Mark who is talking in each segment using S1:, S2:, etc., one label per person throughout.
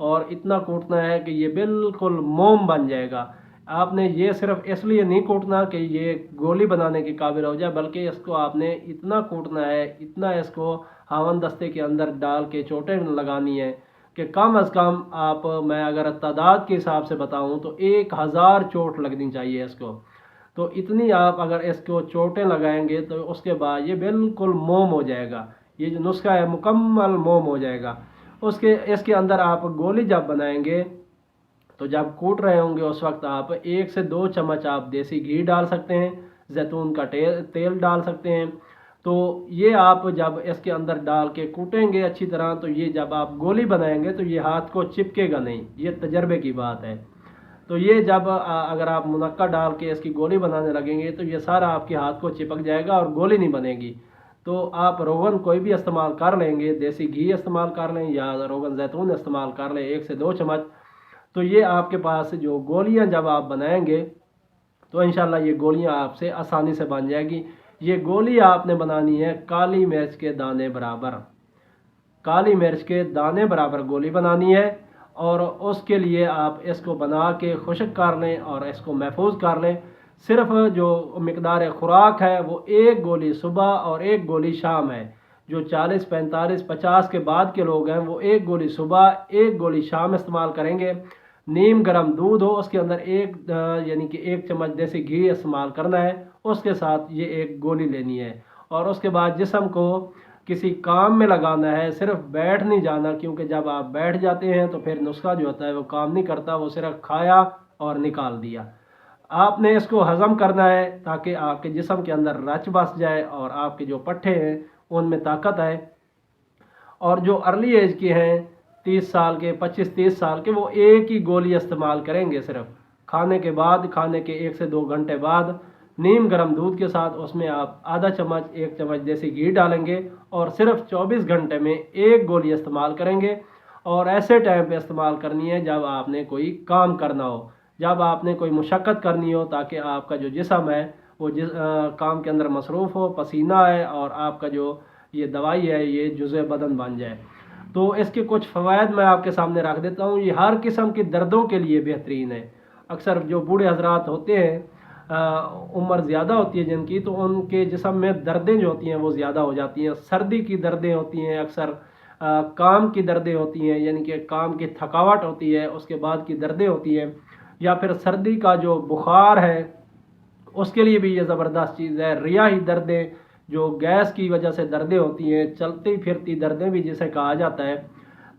S1: اور اتنا کوٹنا ہے کہ یہ بالکل موم بن جائے گا۔ آپ نے یہ صرف اس لیے نہیں کوٹنا کہ یہ گولی بنانے کے قابل ہو جائے، بلکہ اس کو آپ نے اتنا کوٹنا ہے، اتنا اس کو ہاون دستے کے اندر ڈال کے چوٹیں لگانی ہے کہ کم از کم آپ، میں اگر تعداد کے حساب سے بتاؤں تو 1000 چوٹ لگنی چاہیے اس کو۔ تو اتنی آپ اگر اس کو چوٹیں لگائیں گے تو اس کے بعد یہ بالکل موم ہو جائے گا، یہ جو نسخہ ہے مکمل موم ہو جائے گا۔ اس کے اندر آپ گولی جب بنائیں گے تو جب کوٹ رہے ہوں گے اس وقت آپ 1 سے 2 چمچ آپ دیسی گھی ڈال سکتے ہیں، زیتون کا تیل ڈال سکتے ہیں۔ تو یہ آپ جب اس کے اندر ڈال کے کوٹیں گے اچھی طرح، تو یہ جب آپ گولی بنائیں گے تو یہ ہاتھ کو چپکے گا نہیں، یہ تجربے کی بات ہے۔ تو یہ جب اگر آپ منقع ڈال کے اس کی گولی بنانے لگیں گے تو یہ سارا آپ کے ہاتھ کو چپک جائے گا اور گولی نہیں بنے گی۔ تو آپ روغن کوئی بھی استعمال کر لیں گے، دیسی گھی استعمال کر لیں یا روغن زیتون استعمال کر لیں 1 سے 2 چمچ، تو یہ آپ کے پاس جو گولیاں جب آپ بنائیں گے تو انشاءاللہ یہ گولیاں آپ سے آسانی سے بن جائے گی۔ یہ گولی آپ نے بنانی ہے کالی مرچ کے دانے برابر، کالی مرچ کے دانے برابر گولی بنانی ہے، اور اس کے لیے آپ اس کو بنا کے خشک کر لیں اور اس کو محفوظ کر لیں۔ صرف جو مقدار خوراک ہے وہ 1 گولی صبح اور 1 گولی شام ہے۔ جو 40 45 50 کے بعد کے لوگ ہیں وہ 1 گولی صبح 1 گولی شام استعمال کریں گے۔ نیم گرم دودھ ہو، اس کے اندر یعنی کہ 1 چمچ دیسی گھی استعمال کرنا ہے، اس کے ساتھ یہ 1 گولی لینی ہے، اور اس کے بعد جسم کو کسی کام میں لگانا ہے، صرف بیٹھ نہیں جانا، کیونکہ جب آپ بیٹھ جاتے ہیں تو پھر نسخہ جو ہوتا ہے وہ کام نہیں کرتا، وہ صرف کھایا اور نکال دیا۔ آپ نے اس کو ہضم کرنا ہے تاکہ آپ کے جسم کے اندر رچ بس جائے اور آپ کے جو پٹھے ہیں ان میں طاقت آئے۔ اور جو ارلی ایج کے ہیں 30 سال کے 25 30 سال کے، وہ 1 ہی گولی استعمال کریں گے صرف کھانے کے بعد، کھانے کے 1 سے 2 گھنٹے بعد نیم گرم دودھ کے ساتھ اس میں آپ آدھا چمچ 1 چمچ دیسی گھی ڈالیں گے اور صرف 24 گھنٹے میں 1 گولی استعمال کریں گے۔ اور ایسے ٹائم پہ استعمال کرنی ہے جب آپ نے کوئی کام کرنا ہو، جب آپ نے کوئی مشقت کرنی ہو، تاکہ آپ کا جو جسم ہے وہ کام کے اندر مصروف ہو، پسینہ ہے، اور آپ کا جو یہ دوائی ہے یہ جزء بدن بن جائے۔ تو اس کے کچھ فوائد میں آپ کے سامنے رکھ دیتا ہوں۔ یہ ہر قسم کی دردوں کے لیے بہترین ہے۔ اکثر جو بوڑھے حضرات ہوتے ہیں، عمر زیادہ ہوتی ہے جن کی، تو ان کے جسم میں دردیں جو ہوتی ہیں وہ زیادہ ہو جاتی ہیں۔ سردی کی دردیں ہوتی ہیں، اکثر کام کی دردیں ہوتی ہیں، یعنی کہ کام کی تھکاوٹ ہوتی ہے اس کے بعد کی دردیں ہوتی ہیں، یا پھر سردی کا جو بخار ہے اس کے لیے بھی یہ زبردست چیز ہے۔ ریاحی دردیں جو گیس کی وجہ سے دردیں ہوتی ہیں، چلتی پھرتی دردیں بھی جسے کہا جاتا ہے،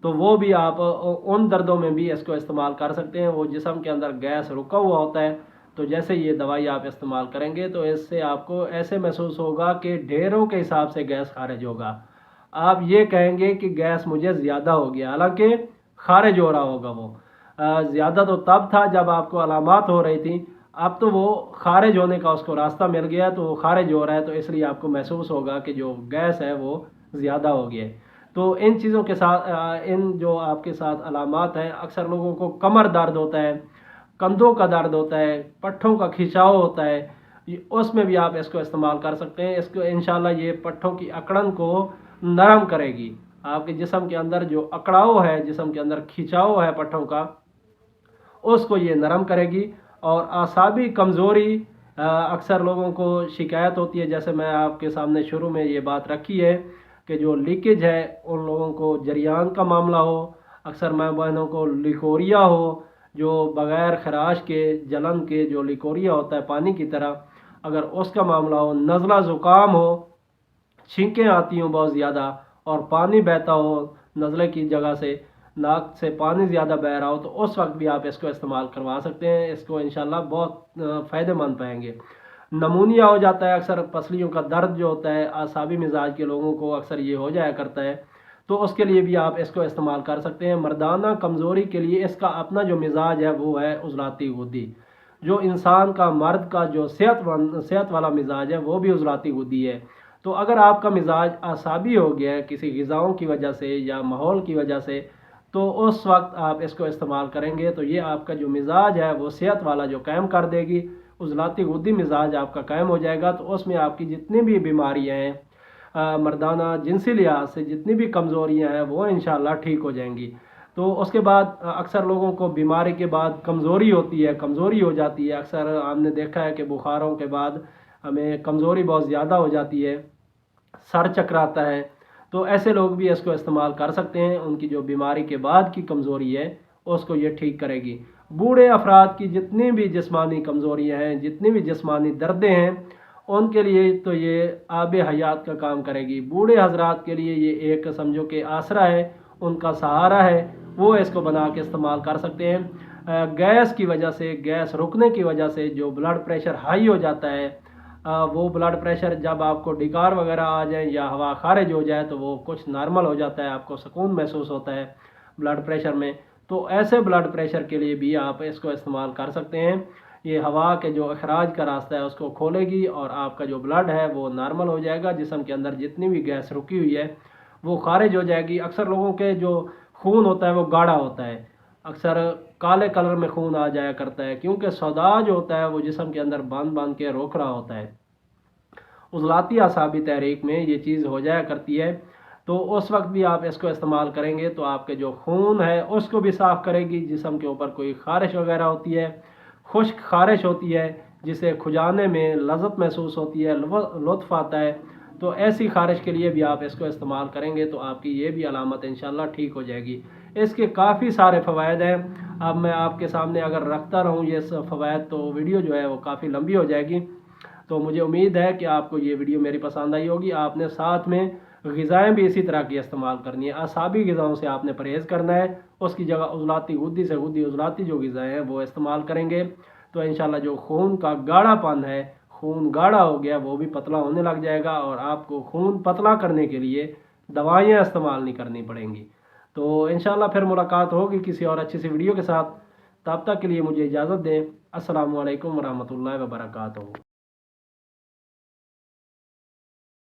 S1: تو وہ بھی آپ ان دردوں میں بھی اس کو استعمال کر سکتے ہیں۔ وہ جسم کے اندر گیس رکا ہوا ہوتا ہے، تو جیسے یہ دوائی آپ استعمال کریں گے تو اس سے آپ کو ایسے محسوس ہوگا کہ ڈھیروں کے حساب سے گیس خارج ہوگا۔ آپ یہ کہیں گے کہ گیس مجھے زیادہ ہو گیا، حالانکہ خارج ہو رہا ہوگا۔ وہ زیادہ تو تب تھا جب آپ کو علامات ہو رہی تھیں، اب تو وہ خارج ہونے کا اس کو راستہ مل گیا، تو وہ خارج ہو رہا ہے، تو اس لیے آپ کو محسوس ہوگا کہ جو گیس ہے وہ زیادہ ہو گیا ہے۔ تو ان چیزوں کے ساتھ، ان جو آپ کے ساتھ علامات ہیں، اکثر لوگوں کو کمر درد ہوتا ہے، کندھوں کا درد ہوتا ہے، پٹھوں کا کھنچاؤ ہوتا ہے، اس میں بھی آپ اس کو استعمال کر سکتے ہیں۔ اس کو انشاءاللہ یہ پٹھوں کی اکڑن کو نرم کرے گی۔ آپ کے جسم کے اندر جو اکڑاؤ ہے، جسم کے اندر کھنچاؤ ہے پٹھوں کا، اس کو یہ نرم کرے گی۔ اور اعصابی کمزوری اکثر لوگوں کو شکایت ہوتی ہے، جیسے میں آپ کے سامنے شروع میں یہ بات رکھی ہے کہ جو لیکیج ہے ان لوگوں کو جریان کا معاملہ ہو، اکثر ماں بہنوں کو لیکوریا ہو، جو بغیر خراش کے جلن کے جو لیکوریا ہوتا ہے پانی کی طرح، اگر اس کا معاملہ ہو، نزلہ زکام ہو، چھینکیں آتی ہوں بہت زیادہ اور پانی بہتا ہو نزلے کی جگہ سے، ناک سے پانی زیادہ بہہ رہا ہو، تو اس وقت بھی آپ اس کو استعمال کروا سکتے ہیں۔ اس کو انشاءاللہ بہت فائدہ مند پائیں گے۔ نمونیا ہو جاتا ہے اکثر، پسلیوں کا درد جو ہوتا ہے، اعصابی مزاج کے لوگوں کو اکثر یہ ہو جایا کرتا ہے، تو اس کے لیے بھی آپ اس کو استعمال کر سکتے ہیں۔ مردانہ کمزوری کے لیے اس کا اپنا جو مزاج ہے وہ ہے عضلاتی غدی۔ جو انسان کا، مرد کا جو صحت والا مزاج ہے وہ بھی عضلاتی غدی ہے۔ تو اگر آپ کا مزاج اعصابی ہو گیا ہے کسی غذاؤں کی وجہ سے یا ماحول کی وجہ سے، تو اس وقت آپ اس کو استعمال کریں گے تو یہ آپ کا جو مزاج ہے وہ صحت والا جو قائم کر دے گی، عضلاتی غدی مزاج آپ کا قائم ہو جائے گا۔ تو اس میں آپ کی جتنی بھی بیماریاں ہیں، مردانہ جنسی لحاظ سے جتنی بھی کمزوریاں ہیں، وہ انشاءاللہ ٹھیک ہو جائیں گی۔ تو اس کے بعد اکثر لوگوں کو بیماری کے بعد کمزوری ہوتی ہے، کمزوری ہو جاتی ہے، اکثر ہم نے دیکھا ہے کہ بخاروں کے بعد ہمیں کمزوری بہت زیادہ ہو جاتی ہے، سر چکراتا ہے، تو ایسے لوگ بھی اس کو استعمال کر سکتے ہیں، ان کی جو بیماری کے بعد کی کمزوری ہے اس کو یہ ٹھیک کرے گی۔ بوڑھے افراد کی جتنی بھی جسمانی کمزوریاں ہیں، جتنی بھی جسمانی دردیں ہیں، ان کے لیے تو یہ آب حیات کا کام کرے گی۔ بوڑھے حضرات کے لیے یہ ایک سمجھو کہ آسرا ہے، ان کا سہارا ہے، وہ اس کو بنا کے استعمال کر سکتے ہیں۔ گیس کی وجہ سے، گیس رکنے کی وجہ سے جو بلڈ پریشر ہائی ہو جاتا ہے، وہ بلڈ پریشر جب آپ کو ڈکار وغیرہ آ جائیں یا ہوا خارج ہو جائے تو وہ کچھ نارمل ہو جاتا ہے، آپ کو سکون محسوس ہوتا ہے بلڈ پریشر میں، تو ایسے بلڈ پریشر کے لیے بھی آپ اس کو استعمال کر سکتے ہیں۔ یہ ہوا کے جو اخراج کا راستہ ہے اس کو کھولے گی اور آپ کا جو بلڈ ہے وہ نارمل ہو جائے گا، جسم کے اندر جتنی بھی گیس رکی ہوئی ہے وہ خارج ہو جائے گی۔ اکثر لوگوں کے جو خون ہوتا ہے وہ گاڑھا ہوتا ہے، اکثر کالے کلر میں خون آ جایا کرتا ہے، کیونکہ سودا جو ہوتا ہے وہ جسم کے اندر باندھ باندھ کے روک رہا ہوتا ہے۔ عضلاتی اعصابی تحریک میں یہ چیز ہو جایا کرتی ہے، تو اس وقت بھی آپ اس کو استعمال کریں گے تو آپ کے جو خون ہے اس کو بھی صاف کرے گی۔ جسم کے اوپر کوئی خارش وغیرہ ہوتی ہے، خشک خارش ہوتی ہے جسے کھجانے میں لذت محسوس ہوتی ہے، لطف آتا ہے، تو ایسی خارش کے لیے بھی آپ اس کو استعمال کریں گے تو آپ کی یہ بھی علامت انشاءاللہ ٹھیک ہو جائے گی۔ اس کے کافی سارے فوائد ہیں، اب میں آپ کے سامنے اگر رکھتا رہوں یہ فوائد تو ویڈیو جو ہے وہ کافی لمبی ہو جائے گی۔ تو مجھے امید ہے کہ آپ کو یہ ویڈیو میری پسند آئی ہوگی۔ آپ نے ساتھ میں غذائیں بھی اسی طرح کی استعمال کرنی ہے، اعصابی غذاؤں سے آپ نے پرہیز کرنا ہے، اس کی جگہ عضلاتی غدی سے غدی عضلاتی جو غذائیں ہیں وہ استعمال کریں گے تو انشاءاللہ جو خون کا گاڑھا پن ہے، خون گاڑھا ہو گیا، وہ بھی پتلا ہونے لگ جائے گا اور آپ کو خون پتلا کرنے کے لیے دوائیاں استعمال نہیں کرنی پڑیں گی۔ تو انشاءاللہ پھر ملاقات ہوگی کسی اور اچھی سی ویڈیو کے ساتھ، تب تک کے لیے مجھے اجازت دیں۔ السلام علیکم ورحمۃ اللہ وبرکاتہ۔